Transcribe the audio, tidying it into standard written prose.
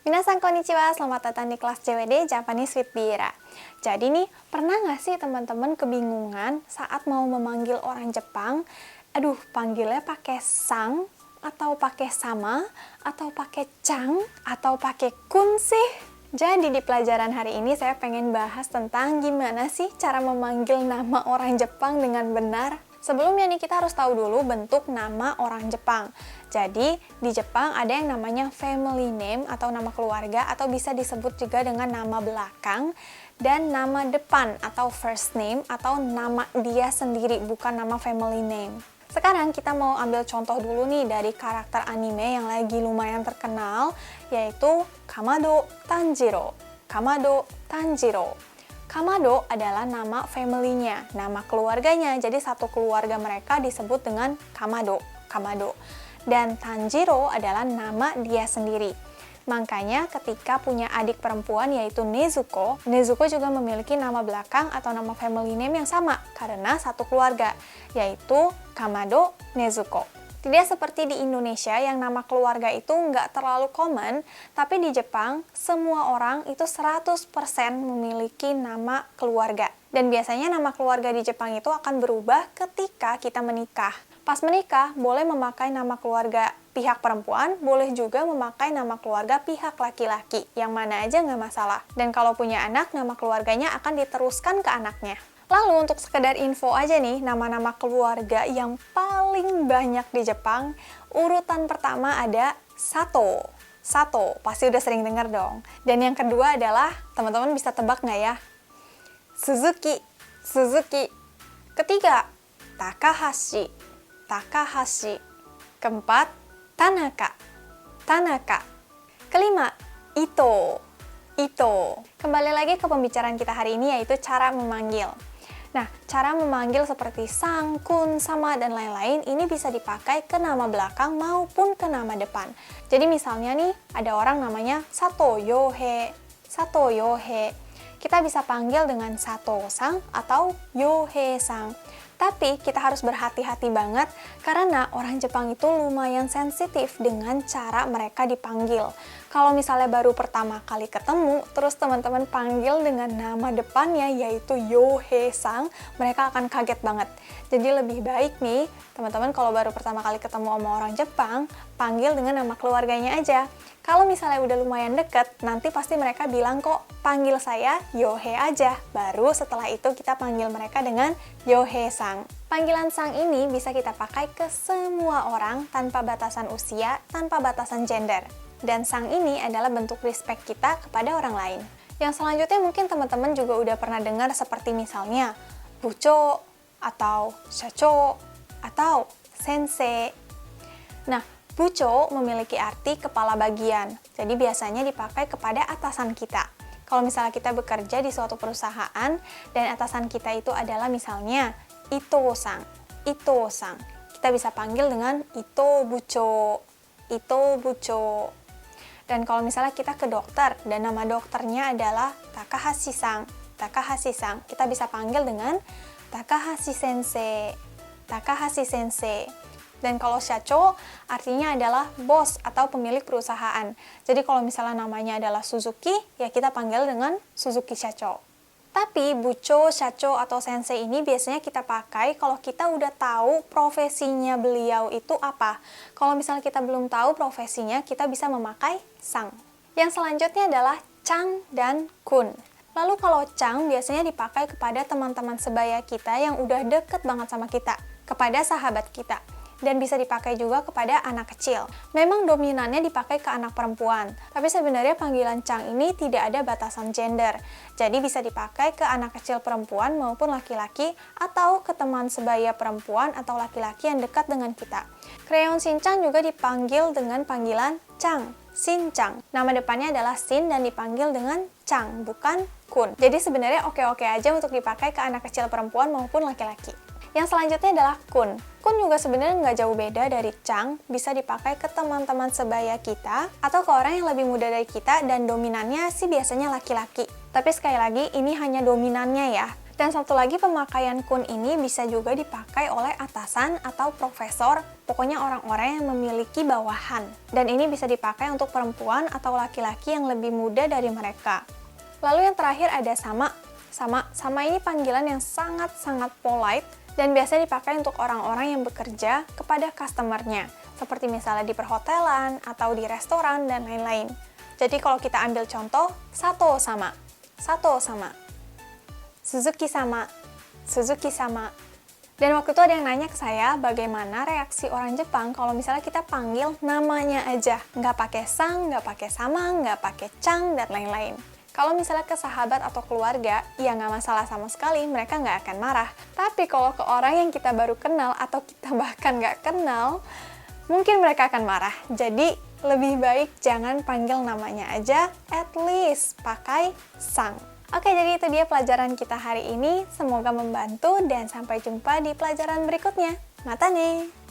Minasan konnichiwa, selamat datang di kelas JWD Japanese with Bira. Jadi nih, pernah nggak sih teman-teman kebingungan saat mau memanggil orang Jepang? Aduh, panggilnya pakai sang, atau pakai sama, atau pakai cang, atau pakai kun sih? Jadi di pelajaran hari ini saya pengen bahas tentang gimana sih cara memanggil nama orang Jepang dengan benar. Sebelumnya nih kita harus tahu dulu bentuk nama orang Jepang. Jadi di Jepang ada yang namanya family name atau nama keluarga atau bisa disebut juga dengan nama belakang dan nama depan atau first name atau nama dia sendiri bukan nama family name. Sekarang kita mau ambil contoh dulu nih dari karakter anime yang lagi lumayan terkenal yaitu Kamado Tanjiro. Kamado Tanjiro. Kamado adalah nama family-nya, nama keluarganya. Jadi satu keluarga mereka disebut dengan Kamado. Kamado. Dan Tanjiro adalah nama dia sendiri. Makanya ketika punya adik perempuan yaitu Nezuko, Nezuko juga memiliki nama belakang atau nama family name yang sama karena satu keluarga, yaitu Kamado Nezuko. Tidak seperti di Indonesia yang nama keluarga itu nggak terlalu common, tapi di Jepang semua orang itu 100% memiliki nama keluarga. Dan biasanya nama keluarga di Jepang itu akan berubah ketika kita menikah. Pas menikah, boleh memakai nama keluarga pihak perempuan, boleh juga memakai nama keluarga pihak laki-laki, yang mana aja nggak masalah. Dan kalau punya anak, nama keluarganya akan diteruskan ke anaknya. Lalu untuk sekedar info aja nih, nama-nama keluarga yang paling banyak di Jepang, urutan pertama ada Sato. Sato, pasti udah sering dengar dong. Dan yang kedua adalah, teman-teman bisa tebak nggak ya? Suzuki. Suzuki. Ketiga, Takahashi. Takahashi. Keempat, Tanaka. Tanaka. Kelima, Ito. Ito. Kembali lagi ke pembicaraan kita hari ini yaitu cara memanggil. Nah, cara memanggil seperti sang, kun, sama, dan lain-lain ini bisa dipakai ke nama belakang maupun ke nama depan. Jadi misalnya nih, ada orang namanya Sato Yohe. Sato Yohe. Kita bisa panggil dengan Sato-sang atau Yohe-sang. Tapi kita harus berhati-hati banget karena orang Jepang itu lumayan sensitif dengan cara mereka dipanggil. Kalau misalnya baru pertama kali ketemu, terus teman-teman panggil dengan nama depannya yaitu Yohe-sang, mereka akan kaget banget. Jadi lebih baik nih, teman-teman kalau baru pertama kali ketemu sama orang Jepang, panggil dengan nama keluarganya aja. Kalau misalnya udah lumayan deket, nanti pasti mereka bilang kok, panggil saya Yohe aja. Baru setelah itu kita panggil mereka dengan Yohe-sang. Panggilan sang ini bisa kita pakai ke semua orang tanpa batasan usia, tanpa batasan gender. Dan sang ini adalah bentuk respect kita kepada orang lain. Yang selanjutnya mungkin teman-teman juga udah pernah dengar seperti misalnya bucho, atau shacho, atau sensei. Nah, bucho memiliki arti kepala bagian, jadi biasanya dipakai kepada atasan kita. Kalau misalnya kita bekerja di suatu perusahaan dan atasan kita itu adalah misalnya Ito-sang, Ito-sang, kita bisa panggil dengan Ito bucho, Ito bucho. Dan kalau misalnya kita ke dokter dan nama dokternya adalah Takahashi-sang, Takahashi-sang, kita bisa panggil dengan Takahashi sensei, Takahashi sensei. Dan kalau shacho artinya adalah bos atau pemilik perusahaan. Jadi kalau misalnya namanya adalah Suzuki, ya kita panggil dengan Suzuki shacho. Tapi bucho, shacho, atau sensei ini biasanya kita pakai kalau kita udah tahu profesinya beliau itu apa. Kalau misalnya kita belum tahu profesinya, kita bisa memakai sang. Yang selanjutnya adalah chang dan kun. Lalu kalau chang biasanya dipakai kepada teman-teman sebaya kita yang udah deket banget sama kita, kepada sahabat kita. Dan bisa dipakai juga kepada anak kecil. Memang dominannya dipakai ke anak perempuan, tapi sebenarnya panggilan chang ini tidak ada batasan gender. Jadi bisa dipakai ke anak kecil perempuan maupun laki-laki, atau ke teman sebaya perempuan atau laki-laki yang dekat dengan kita. Crayon Shinchan juga dipanggil dengan panggilan chang, Shinchan. Nama depannya adalah Shin dan dipanggil dengan chang, bukan kun. Jadi sebenarnya oke-oke aja untuk dipakai ke anak kecil perempuan maupun laki-laki. Yang selanjutnya adalah kun. Kun juga sebenarnya nggak jauh beda dari chang, bisa dipakai ke teman-teman sebaya kita atau ke orang yang lebih muda dari kita dan dominannya sih biasanya laki-laki. Tapi sekali lagi ini hanya dominannya ya. Dan satu lagi, pemakaian kun ini bisa juga dipakai oleh atasan atau profesor, pokoknya orang-orang yang memiliki bawahan. Dan ini bisa dipakai untuk perempuan atau laki-laki yang lebih muda dari mereka. Lalu yang terakhir ada sama. Sama ini panggilan yang sangat-sangat polite dan biasa dipakai untuk orang-orang yang bekerja kepada customer-nya, seperti misalnya di perhotelan atau di restoran dan lain-lain. Jadi kalau kita ambil contoh, sato sama, Suzuki sama. Dan waktu itu ada yang nanya ke saya bagaimana reaksi orang Jepang kalau misalnya kita panggil namanya aja, nggak pakai sang, nggak pakai sama, nggak pakai cang, dan lain-lain. Kalau misalnya ke sahabat atau keluarga, ya nggak masalah sama sekali, mereka nggak akan marah. Tapi kalau ke orang yang kita baru kenal atau kita bahkan nggak kenal, mungkin mereka akan marah. Jadi lebih baik jangan panggil namanya aja, at least pakai sang. Oke, jadi itu dia pelajaran kita hari ini. Semoga membantu dan sampai jumpa di pelajaran berikutnya. Mata nih!